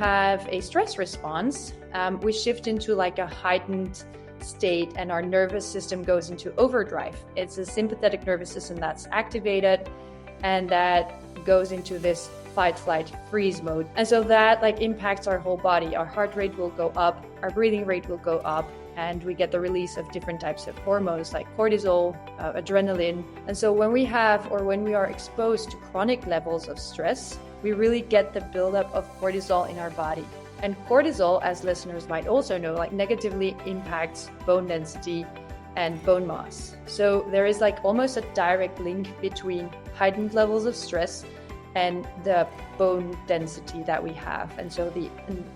have a stress response, we shift into like a heightened state and our nervous system goes into overdrive. It's a sympathetic nervous system that's activated and that goes into this fight, flight, freeze mode. And so that like impacts our whole body. Our heart rate will go up, our breathing rate will go up, and we get the release of different types of hormones like cortisol, adrenaline. And so when we are exposed to chronic levels of stress, we really get the buildup of cortisol in our body. And cortisol, as listeners might also know, like negatively impacts bone density and bone mass. So there is like almost a direct link between heightened levels of stress and the bone density that we have. And so the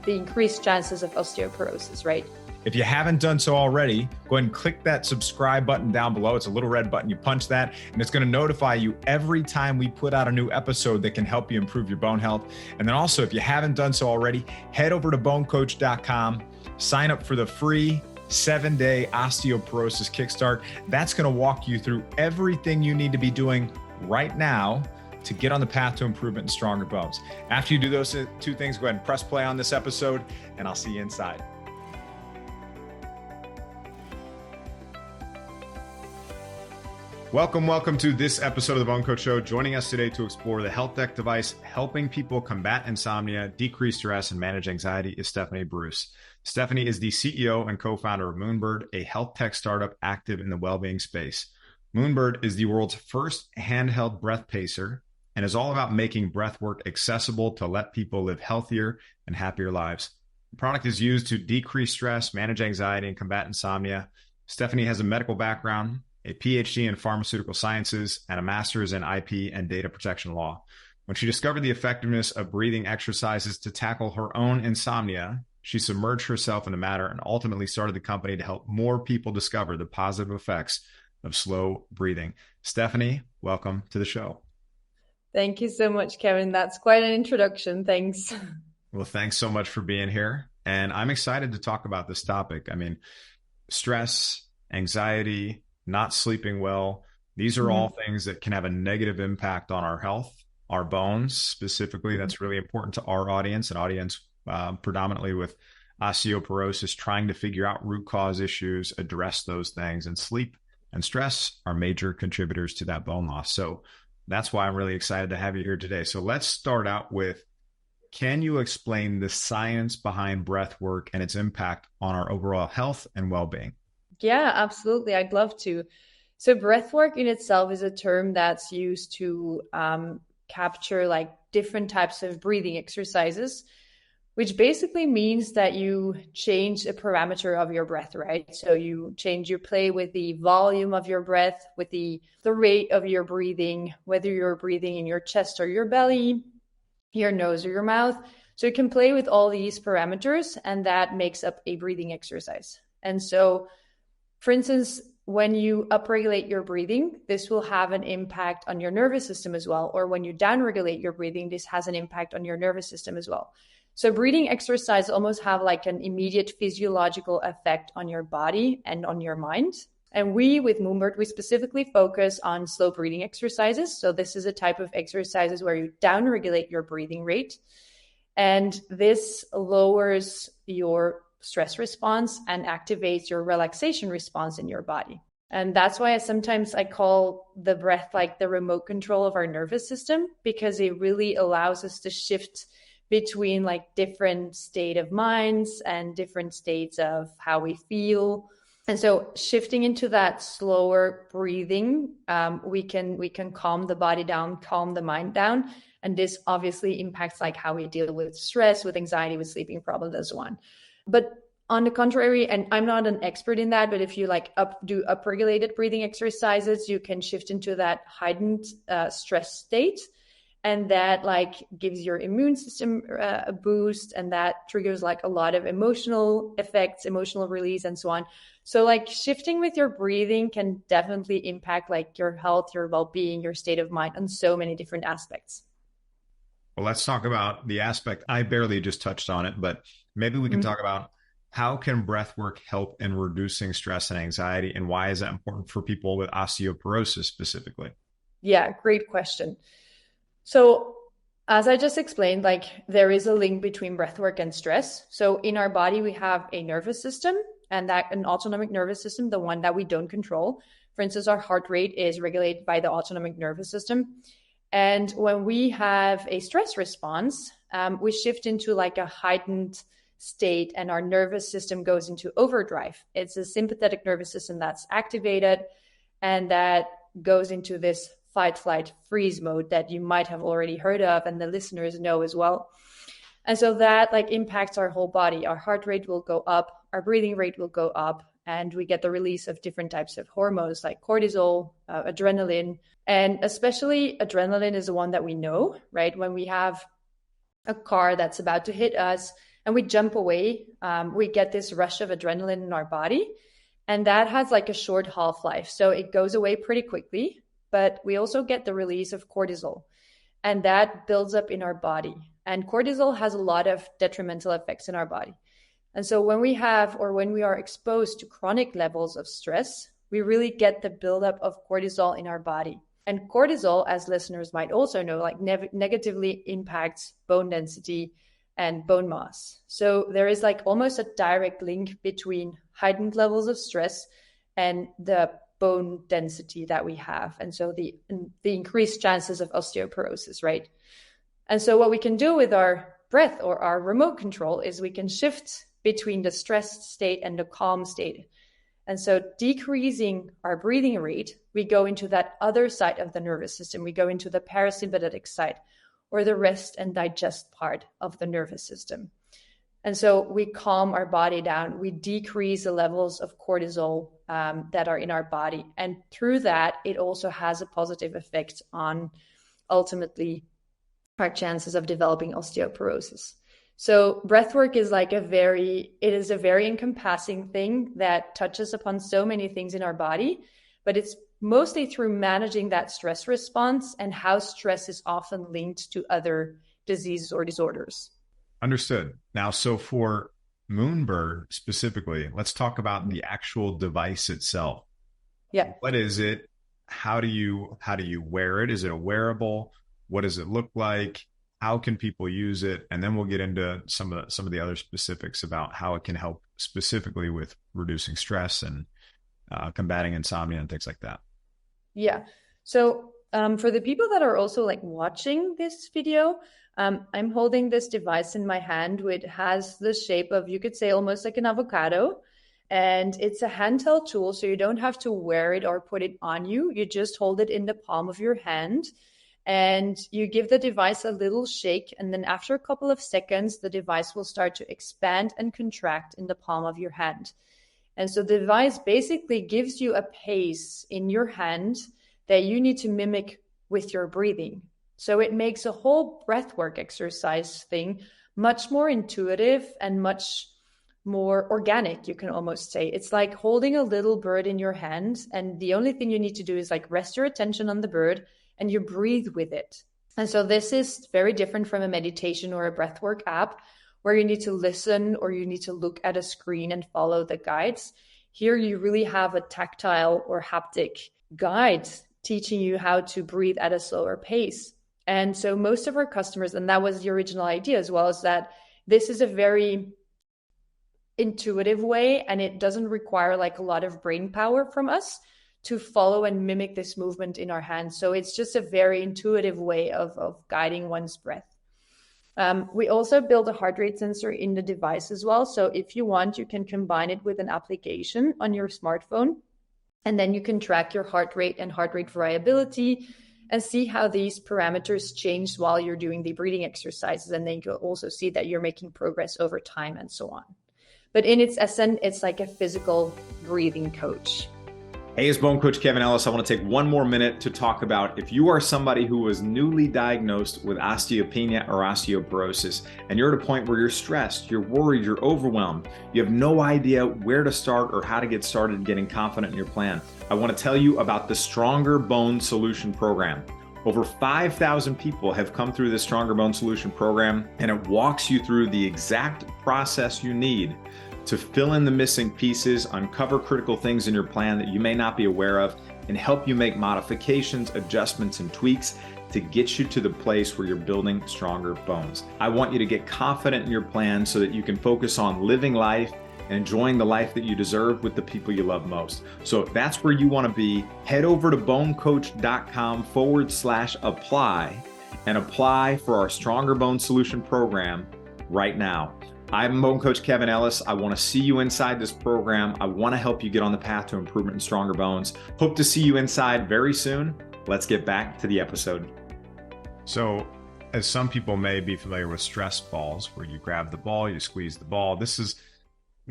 increased chances of osteoporosis, right? If you haven't done so already, go ahead and click that subscribe button down below. It's a little red button. You punch that, and it's going to notify you every time we put out a new episode that can help you improve your bone health. And then also, if you haven't done so already, head over to BoneCoach.com, sign up for the free 7-day osteoporosis kickstart. That's going to walk you through everything you need to be doing right now to get on the path to improvement and stronger bones. After you do those two things, go ahead and press play on this episode, and I'll see you inside. Welcome to this episode of the BoneCoach Show. Joining us today to explore the health tech device helping people combat insomnia, decrease stress, and manage anxiety is Stefanie Broes. Stefanie is the CEO and co-founder of Moonbird, a health tech startup active in the well-being space. Moonbird is the world's first handheld breath pacer and is all about making breathwork accessible to let people live healthier and happier lives. The product is used to decrease stress, manage anxiety, and combat insomnia. Stefanie has a medical background, a PhD in pharmaceutical sciences, and a master's in IP and data protection law. When she discovered the effectiveness of breathing exercises to tackle her own insomnia, she submerged herself in the matter and ultimately started the company to help more people discover the positive effects of slow breathing. Stefanie, welcome to the show. Thank you so much, Kevin. That's quite an introduction. Thanks. Well, thanks so much for being here. And I'm excited to talk about this topic. I mean, stress, anxiety, not sleeping well. These are all things that can have a negative impact on our health, our bones specifically. That's really important to our audience, an audience predominantly with osteoporosis, trying to figure out root cause issues, address those things. And sleep and stress are major contributors to that bone loss. So that's why I'm really excited to have you here today. So let's start out with, can you explain the science behind breath work and its impact on our overall health and well-being? Yeah, absolutely. I'd love to. So breathwork in itself is a term that's used to capture like different types of breathing exercises, which basically means that you change a parameter of your breath, right? So you play with the volume of your breath, with the rate of your breathing, whether you're breathing in your chest or your belly, your nose or your mouth. So you can play with all these parameters, and that makes up a breathing exercise. And so, for instance, when you upregulate your breathing, this will have an impact on your nervous system as well. Or when you downregulate your breathing, this has an impact on your nervous system as well. So breathing exercise almost have like an immediate physiological effect on your body and on your mind. And we, with Moonbird, we specifically focus on slow breathing exercises. So this is a type of exercises where you downregulate your breathing rate. And this lowers your stress response and activates your relaxation response in your body. And that's why sometimes I call the breath like the remote control of our nervous system, because it really allows us to shift between like different state of minds and different states of how we feel. And so shifting into that slower breathing, we can calm the body down, calm the mind down. And this obviously impacts like how we deal with stress, with anxiety, with sleeping problems, and so on. But on the contrary, and I'm not an expert in that, but if you like do upregulated breathing exercises, you can shift into that heightened stress state. And that like gives your immune system a boost, and that triggers like a lot of emotional effects, emotional release, and so on. So like shifting with your breathing can definitely impact like your health, your well-being, your state of mind on so many different aspects. Well, let's talk about the aspect. I barely just touched on it, but maybe we can talk about how can breath work help in reducing stress and anxiety, and why is that important for people with osteoporosis specifically? Yeah, great question. So As I just explained, like there is a link between breathwork and stress. So in our body, we have a nervous system and that an autonomic nervous system, the one that we don't control. For instance, our heart rate is regulated by the autonomic nervous system. And when we have a stress response, we shift into like a heightened state and our nervous system goes into overdrive. It's a sympathetic nervous system that's activated and that goes into this fight, flight, freeze mode that you might have already heard of and the listeners know as well. And so that like impacts our whole body. Our heart rate will go up, our breathing rate will go up, and we get the release of different types of hormones like cortisol, adrenaline, and especially adrenaline is the one that we know, right? When we have a car that's about to hit us and we jump away, we get this rush of adrenaline in our body. And that has like a short half-life. So it goes away pretty quickly, but we also get the release of cortisol. And that builds up in our body. And cortisol has a lot of detrimental effects in our body. And so when we have, or when we are exposed to chronic levels of stress, we really get the buildup of cortisol in our body. And cortisol, as listeners might also know, like negatively impacts bone density and bone mass. So there is like almost a direct link between heightened levels of stress and the bone density that we have. And so the increased chances of osteoporosis, right? And so what we can do with our breath or our remote control is we can shift between the stressed state and the calm state. And so decreasing our breathing rate, we go into that other side of the nervous system. We go into the parasympathetic side or the rest and digest part of the nervous system. And so we calm our body down. We decrease the levels of cortisol that are in our body. And through that, it also has a positive effect on ultimately our chances of developing osteoporosis. So breathwork is like it is a very encompassing thing that touches upon so many things in our body, but it's mostly through managing that stress response and how stress is often linked to other diseases or disorders. Understood. Now, so for Moonbird specifically, let's talk about the actual device itself. Yeah. What is it? How do you wear it? Is it a wearable? What does it look like? How can people use it? And then we'll get into some of the other specifics about how it can help specifically with reducing stress and combating insomnia and things like that. Yeah. So for the people that are also like watching this video, I'm holding this device in my hand, which has the shape of, you could say, almost like an avocado. And it's a handheld tool, so you don't have to wear it or put it on you. You just hold it in the palm of your hand. And you give the device a little shake. And then after a couple of seconds, the device will start to expand and contract in the palm of your hand. And so the device basically gives you a pace in your hand that you need to mimic with your breathing. So it makes a whole breathwork exercise thing much more intuitive and much more organic, you can almost say. It's like holding a little bird in your hand. And the only thing you need to do is like rest your attention on the bird and you breathe with it. And so this is very different from a meditation or a breathwork app where you need to listen or you need to look at a screen and follow the guides. Here you really have a tactile or haptic guide teaching you how to breathe at a slower pace. And so most of our customers, and that was the original idea as well, is that this is a very intuitive way and it doesn't require like a lot of brain power from us to follow and mimic this movement in our hands. So it's just a very intuitive way of guiding one's breath. We also build a heart rate sensor in the device as well. So if you want, you can combine it with an application on your smartphone, and then you can track your heart rate and heart rate variability and see how these parameters change while you're doing the breathing exercises. And then you can also see that you're making progress over time and so on. But in its essence, it's like a physical breathing coach. Hey, it's BoneCoach Kevin Ellis. I want to take one more minute to talk about if you are somebody who was newly diagnosed with osteopenia or osteoporosis, and you're at a point where you're stressed, you're worried, you're overwhelmed, you have no idea where to start or how to get started getting confident in your plan. I want to tell you about the Stronger Bone Solution Program. Over 5,000 people have come through the Stronger Bone Solution Program, and it walks you through the exact process you need to fill in the missing pieces, uncover critical things in your plan that you may not be aware of, and help you make modifications, adjustments, and tweaks to get you to the place where you're building stronger bones. I want you to get confident in your plan so that you can focus on living life and enjoying the life that you deserve with the people you love most. So if that's where you want to be, head over to bonecoach.com/apply and apply for our Stronger Bone Solution program right now. I'm Bone Coach Kevin Ellis. I want to see you inside this program. I want to help you get on the path to improvement and stronger bones. Hope to see you inside very soon. Let's get back to the episode. So, as some people may be familiar with stress balls, where you grab the ball, you squeeze the ball, this is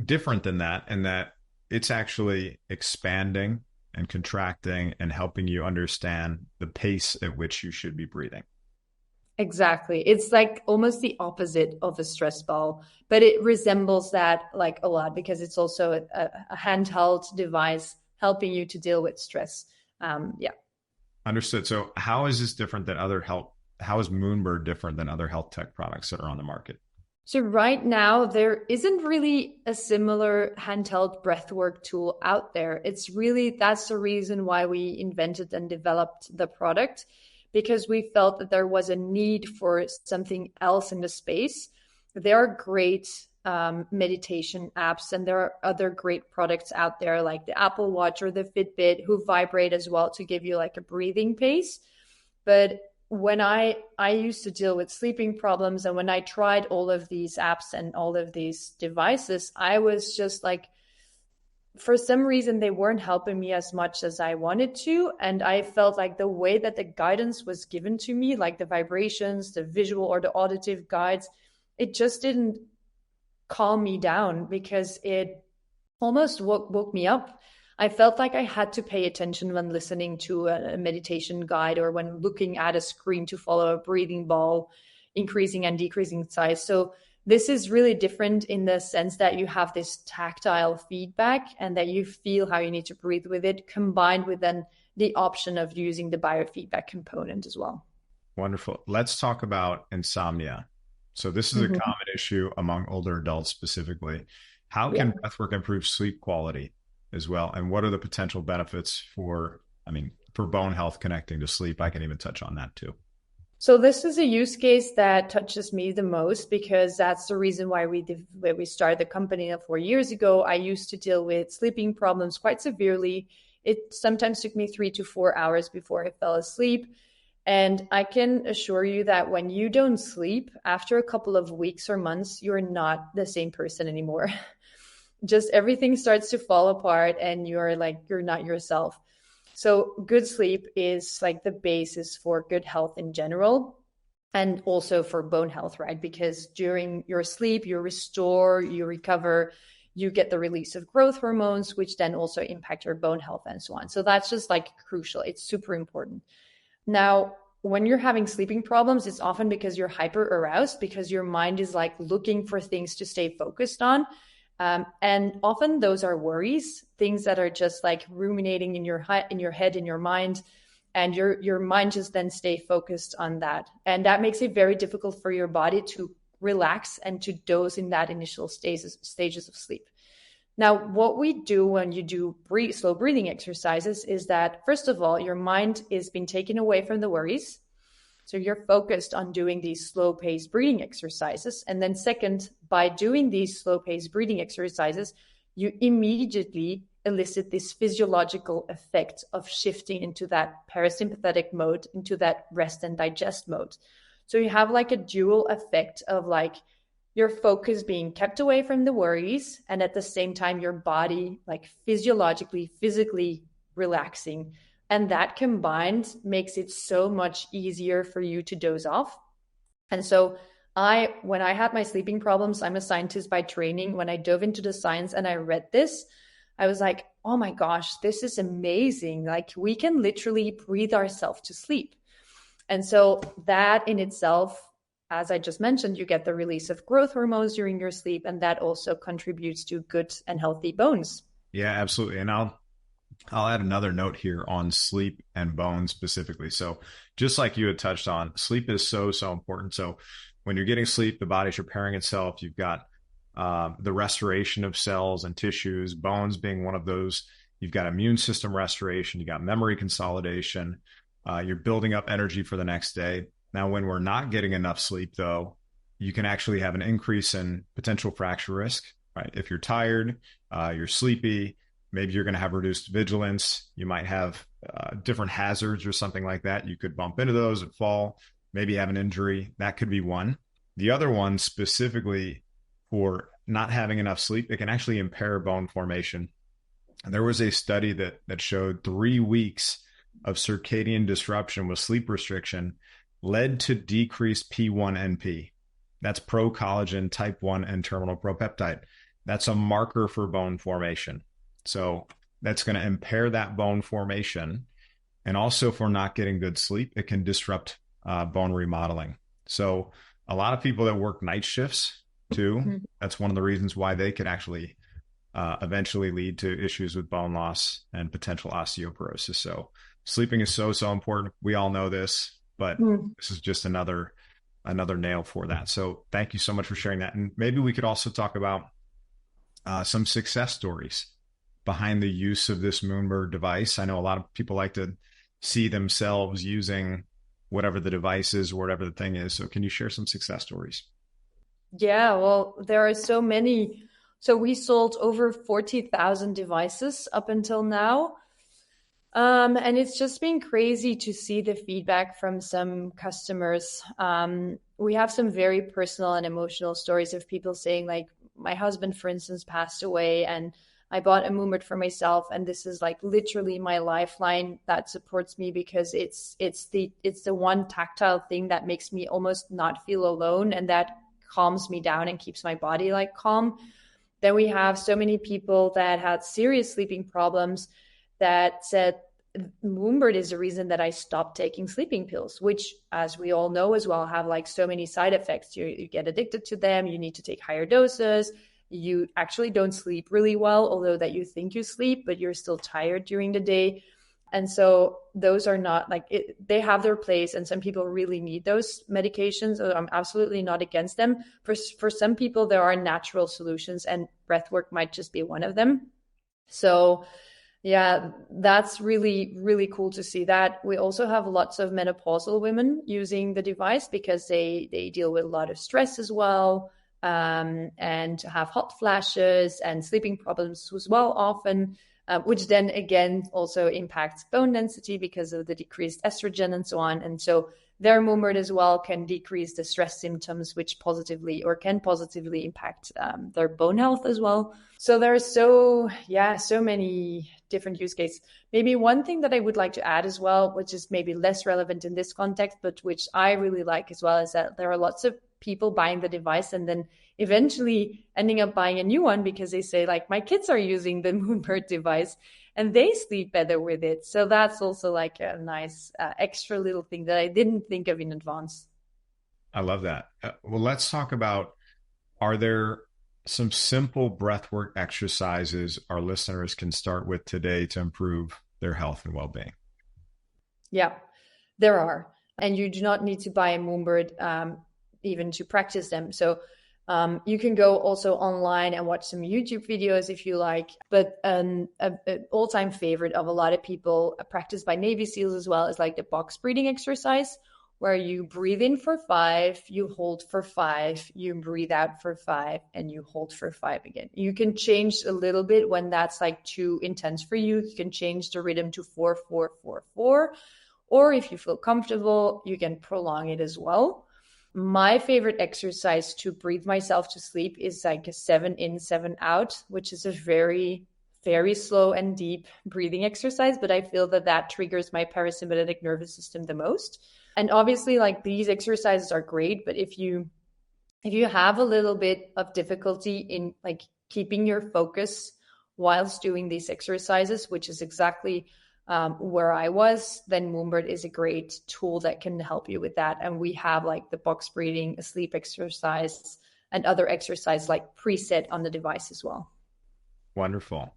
different than that, in that it's actually expanding and contracting and helping you understand the pace at which you should be breathing. Exactly. It's like almost the opposite of a stress ball, but it resembles that like a lot because it's also a handheld device helping you to deal with stress. Yeah. Understood. So how is this different than how is Moonbird different than other health tech products that are on the market? So right now, there isn't really a similar handheld breathwork tool out there. That's the reason why we invented and developed the product, because we felt that there was a need for something else in the space. There are great meditation apps, and there are other great products out there like the Apple Watch or the Fitbit who vibrate as well to give you like a breathing pace. But when I used to deal with sleeping problems, and when I tried all of these apps and all of these devices, I was just like, for some reason, they weren't helping me as much as I wanted to. And I felt like the way that the guidance was given to me, like the vibrations, the visual or the auditive guides, it just didn't calm me down because it almost woke me up. I felt like I had to pay attention when listening to a meditation guide or when looking at a screen to follow a breathing ball, increasing and decreasing size. So this is really different in the sense that you have this tactile feedback and that you feel how you need to breathe with it, combined with then the option of using the biofeedback component as well. Wonderful. Let's talk about insomnia. So this is a common issue among older adults specifically. How can breathwork improve sleep quality as well? And what are the potential benefits for bone health connecting to sleep? I can even touch on that too. So this is a use case that touches me the most because that's the reason why we started the company 4 years ago. I used to deal with sleeping problems quite severely. It sometimes took me 3 to 4 hours before I fell asleep. And I can assure you that when you don't sleep, after a couple of weeks or months, you're not the same person anymore. Just everything starts to fall apart and you're not yourself. So good sleep is like the basis for good health in general and also for bone health, right? Because during your sleep, you restore, you recover, you get the release of growth hormones, which then also impact your bone health and so on. So that's just like crucial. It's super important. Now, when you're having sleeping problems, it's often because you're hyper aroused, because your mind is like looking for things to stay focused on. And often those are worries, things that are just like ruminating in your head, in your mind, and your mind just then stay focused on that. And that makes it very difficult for your body to relax and to doze in that initial stages of sleep. Now, what we do when you do slow breathing exercises is that, first of all, your mind is being taken away from the worries. So you're focused on doing these slow-paced breathing exercises. And then second, by doing these slow-paced breathing exercises, you immediately elicit this physiological effect of shifting into that parasympathetic mode, into that rest and digest mode. So you have like a dual effect of like your focus being kept away from the worries, and at the same time, your body like physiologically, physically relaxing. And that combined makes it so much easier for you to doze off. And so when I had my sleeping problems, I'm a scientist by training. When I dove into the science and I read this, I was like, oh my gosh, this is amazing. Like we can literally breathe ourselves to sleep. And so that in itself, as I just mentioned, you get the release of growth hormones during your sleep, and that also contributes to good and healthy bones. Yeah, absolutely. And I'll add another note here on sleep and bone specifically. So just like you had touched on, sleep is so important. So when you're getting sleep, the body's repairing itself. You've got the restoration of cells and tissues, bones being one of those, you've got immune system restoration, you got memory consolidation, you're building up energy for the next day. Now, when we're not getting enough sleep, though, you can actually have an increase in potential fracture risk, right? If you're tired, you're sleepy, maybe you're going to have reduced vigilance. You might have different hazards or something like that. You could bump into those and fall, maybe have an injury. That could be one. The other one, specifically for not having enough sleep, it can actually impair bone formation. And there was a study that showed 3 weeks of circadian disruption with sleep restriction led to decreased P1NP. That's pro-collagen type 1 and terminal propeptide. That's a marker for bone formation. So that's going to impair that bone formation. And also, for not getting good sleep, it can disrupt bone remodeling. So a lot of people that work night shifts too, that's one of the reasons why they could actually eventually lead to issues with bone loss and potential osteoporosis. So sleeping is so important. We all know this, but this is just another nail for that. So thank you so much for sharing that. And maybe we could also talk about some success stories behind the use of this Moonbird device. I know a lot of people like to see themselves using whatever the device is or whatever the thing is. So can you share some success stories? Yeah, well, there are so many. So we sold over 40,000 devices up until now. And it's just been crazy to see the feedback from some customers. We have some very personal and emotional stories of people saying, like, my husband, for instance, passed away and I bought a Moonbird for myself, and this is like literally my lifeline that supports me, because it's the one tactile thing that makes me almost not feel alone, and that calms me down and keeps my body like calm. Then we have so many people that had serious sleeping problems that said Moonbird is the reason that I stopped taking sleeping pills, which, as we all know as well, have like so many side effects. You get addicted to them. You need to take higher doses. You actually don't sleep really well, although that you think you sleep, but you're still tired during the day. And so those are not like they have their place, and some people really need those medications. So I'm absolutely not against them. For some people, there are natural solutions, and breathwork might just be one of them. So yeah, that's really, really cool to see that. We also have lots of menopausal women using the device because they deal with a lot of stress as well, and have hot flashes and sleeping problems as well often, which then again also impacts bone density because of the decreased estrogen and so on. And so their Moonbird as well can decrease the stress symptoms, which can positively impact their bone health as well. So there are so many different use cases. Maybe one thing that I would like to add as well, which is maybe less relevant in this context, but which I really like as well, is that there are lots of people buying the device and then eventually ending up buying a new one because they say, like, my kids are using the Moonbird device and they sleep better with it. So that's also like a nice extra little thing that I didn't think of in advance. I love that. Well, let's talk about, are there some simple breathwork exercises our listeners can start with today to improve their health and well-being? Yeah, there are. And you do not need to buy a Moonbird even to practice them. So you can go also online and watch some YouTube videos if you like. But an all-time favorite of a lot of people, practiced by Navy SEALs as well, is like the box breathing exercise, where you breathe in for 5, you hold for 5, you breathe out for 5, and you hold for 5 again. You can change a little bit when that's like too intense for you. You can change the rhythm to 4, 4, 4, 4. Or if you feel comfortable, you can prolong it as well. My favorite exercise to breathe myself to sleep is like a 7 in, 7 out, which is a very, very slow and deep breathing exercise. But I feel that triggers my parasympathetic nervous system the most. And obviously, like, these exercises are great, but if you have a little bit of difficulty in like keeping your focus whilst doing these exercises, which is exactly where I was, then Moonbird is a great tool that can help you with that. And we have like the box breathing, a sleep exercise, and other exercises like preset on the device as well. Wonderful.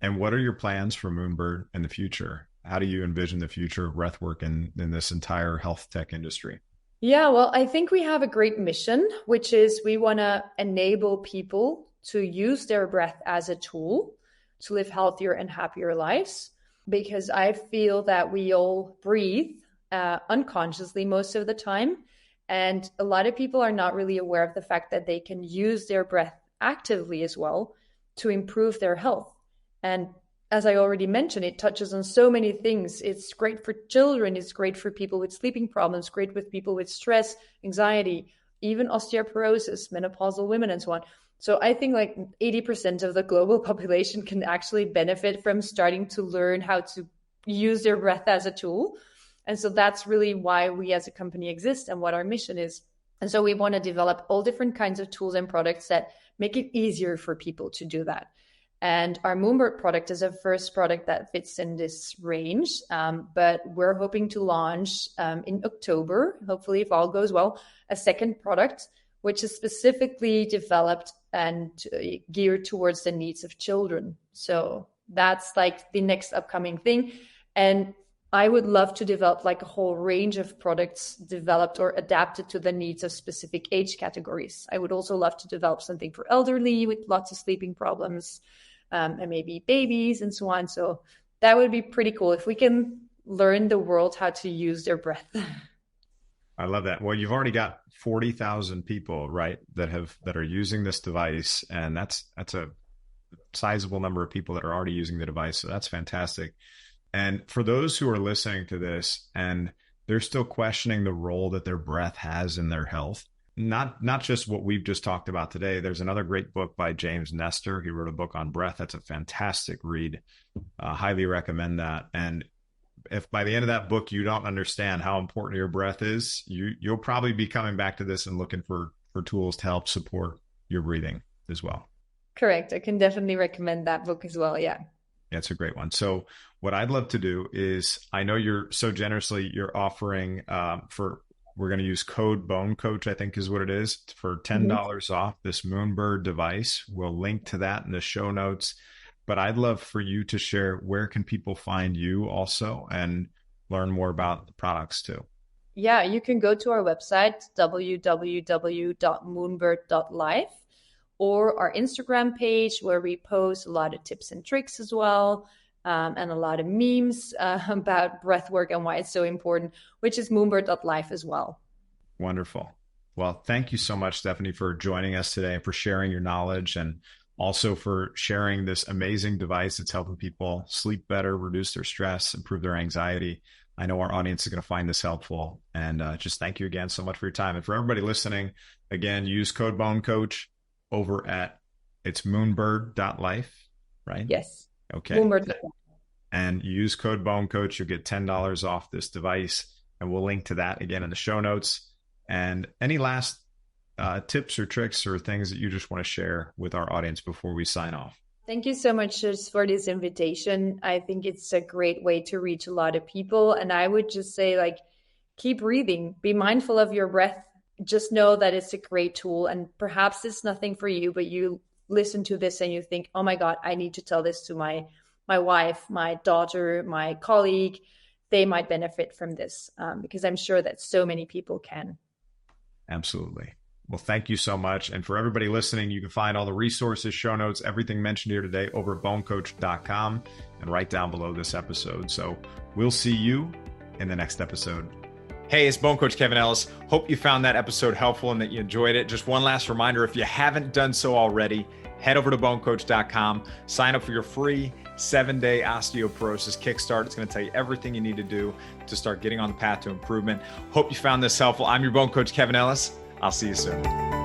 And what are your plans for Moonbird in the future? How do you envision the future of breathwork in this entire health tech industry? Yeah, well, I think we have a great mission, which is we want to enable people to use their breath as a tool to live healthier and happier lives, because I feel that we all breathe unconsciously most of the time. And a lot of people are not really aware of the fact that they can use their breath actively as well to improve their health. And as I already mentioned, it touches on so many things. It's great for children. It's great for people with sleeping problems, great with people with stress, anxiety, even osteoporosis, menopausal women, and so on. So I think like 80% of the global population can actually benefit from starting to learn how to use their breath as a tool. And so that's really why we as a company exist and what our mission is. And so we want to develop all different kinds of tools and products that make it easier for people to do that. And our Moonbird product is a first product that fits in this range, but we're hoping to launch in October, hopefully if all goes well, a second product, which is specifically developed and geared towards the needs of children. So that's like the next upcoming thing. And I would love to develop like a whole range of products developed or adapted to the needs of specific age categories. I would also love to develop something for elderly with lots of sleeping problems, and maybe babies and so on. So that would be pretty cool if we can learn the world how to use their breath. I love that. Well, you've already got 40,000 people, right, that are using this device, and that's a sizable number of people that are already using the device. So that's fantastic. And for those who are listening to this and they're still questioning the role that their breath has in their health, not just what we've just talked about today. There's another great book by James Nestor. He wrote a book on breath. That's a fantastic read. Highly recommend that. And if by the end of that book you don't understand how important your breath is, you'll probably be coming back to this and looking for tools to help support your breathing as well. Correct. I can definitely recommend that book as well. Yeah. Yeah, it's a great one. So what I'd love to do is, I know you're so generously, you're offering we're going to use code BoneCoach, I think is what it is, for $10 off this Moonbird device. We'll link to that in the show notes. But I'd love for you to share, where can people find you also and learn more about the products too? Yeah, you can go to our website, www.moonbird.life, or our Instagram page where we post a lot of tips and tricks as well. And a lot of memes about breathwork and why it's so important, which is moonbird.life as well. Wonderful. Well, thank you so much, Stefanie, for joining us today and for sharing your knowledge, and also for sharing this amazing device that's helping people sleep better, reduce their stress, improve their anxiety. I know our audience is going to find this helpful. And just thank you again so much for your time. And for everybody listening, again, use code BoneCoach over at it's moonbird.life, right? Yes. Okay. Moonbird. And use code BoneCoach, you'll get $10 off this device. And we'll link to that again in the show notes. And any last tips or tricks or things that you just want to share with our audience before we sign off? Thank you so much for this invitation. I think it's a great way to reach a lot of people. And I would just say, like, keep breathing, be mindful of your breath. Just know that it's a great tool, and perhaps it's nothing for you, but you listen to this and you think, oh my God, I need to tell this to my wife, my daughter, my colleague. They might benefit from this, because I'm sure that so many people can. Absolutely. Well, thank you so much. And for everybody listening, you can find all the resources, show notes, everything mentioned here today over at bonecoach.com and right down below this episode. So we'll see you in the next episode. Hey, it's Bone Coach Kevin Ellis. Hope you found that episode helpful and that you enjoyed it. Just one last reminder, if you haven't done so already, head over to bonecoach.com, sign up for your free 7-day osteoporosis kickstart. It's going to tell you everything you need to do to start getting on the path to improvement. Hope you found this helpful. I'm your Bone Coach Kevin Ellis. I'll see you soon.